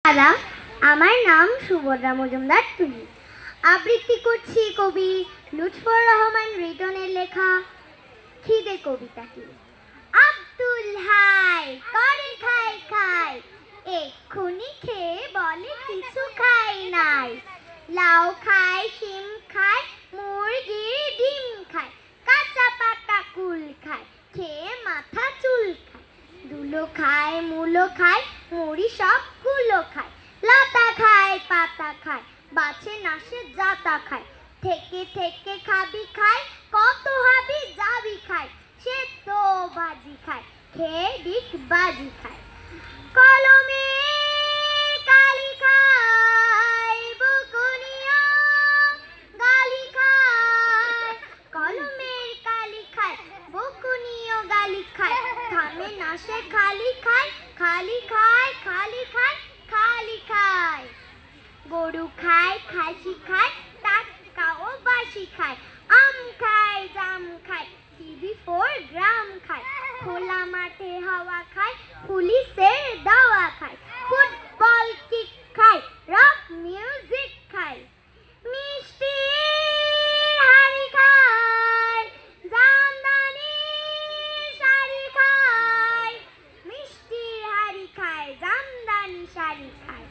দাদা, আমার নাম সুভদ্রা মজুমদার তুলি। আবৃত্তি করছি কবি লুৎফর রহমান রিটনের লেখা খিদে কবিতাটি। আব্দুল হাই করে খাই খাই, এক্ষুনি খেয়ে বলে কিছু খাই নাই। লাউ খায়, শিম খায়, মুরগির ডিম খায়, কাঁচা পাকা কুল খায়, খেয়ে মাথা চুল খায়। দুলো খায়, মূলো খায়, মুড়ি সবগুলো খায়। লতা খায়, পাতা খায়, বাছে নাশে জাতা খায়। থেকে থেকে খাবি খায়, কত হাবি যাবি খায়। সে তো বাজি খায়, খেয়ে দিক বাজি খায়। কলমে কালি খায়, বকুনিয়া গালি খায়। কলমের কালি খায়, বকুনিও গালি খায়। থামে না সে খালি খায়, খালি খায়, খালি খায়, খালি খায়। গরু খায়, খাসি খায়, টাটকাও বাসি খায়। আম খায়, জাম খায়, টিভি 4 গ্রাম খায়। খোলা মাঠে হাওয়া খায়, পুলিশের দাওয়া খায়। ফুটবল কিক খায়, রক মিউজিক খায়। মিষ্টি হাড়ি খায়, জামদানি শাড়ি খায়। মিষ্টি হাড়ি খায়, জামদানি শাড়ি খায়।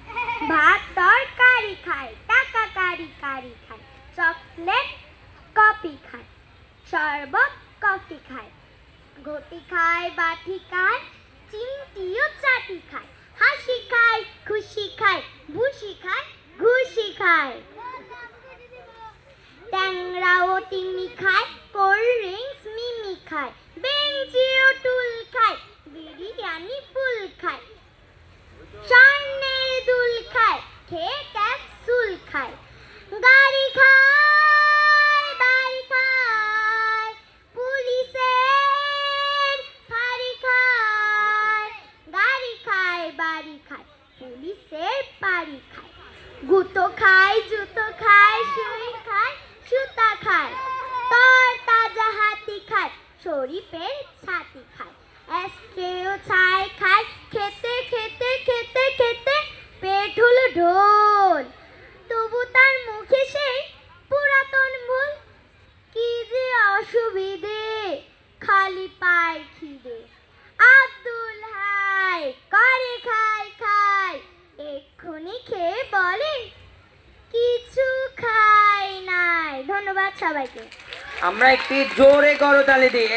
ভাত তরকারি খায়, টাকা কারি কারি খায়। চকলেট কফি খায়, শরবত কফি খায়। ঘটি খায়, বাটি খায়, চিমটিও চাটি খায়। হাসি খায়, খুশি খায়, ভুসি খায়, ঘুষি খায়। ট্যাংরা ও তিমি খায়, কোল্ড ড্রিঙ্কস মিমি খায়। বেঞ্চি ও টুল খায়, বিরিয়ানি ফুল খায়। স্বর্ণের দুল খায়, খেয়ে ক্যাপসুল খায়। গাড়ি খায়, বাড়ি খায়, পুলিশের ফাঁড়ি খায়। গাড়ি খায়, বাড়ি খায়, পুলিশের বাড়ি খায়। গুতো খায়, জুতো খায়, সুই খায়, সুতা খায়। তর তাজা হাতি খায়, শরীফের ছাতি খায়। অ্যাস্ট্রেও ছাই খায়, খেতে খেতে খেতে খেতে পেট হলো ঢোল। তবু তার মুখে সেই পুরাতন ভুল। কি যে অসুবিধে, খালি পায় খিদে। আব্দুল হাই করে খাই খাই, এক্ষুনি খেয়ে বলে কিছু খাই নাই। ধন্যবাদ সবাইকে। আমরা একটি জোরে করতালি দিই।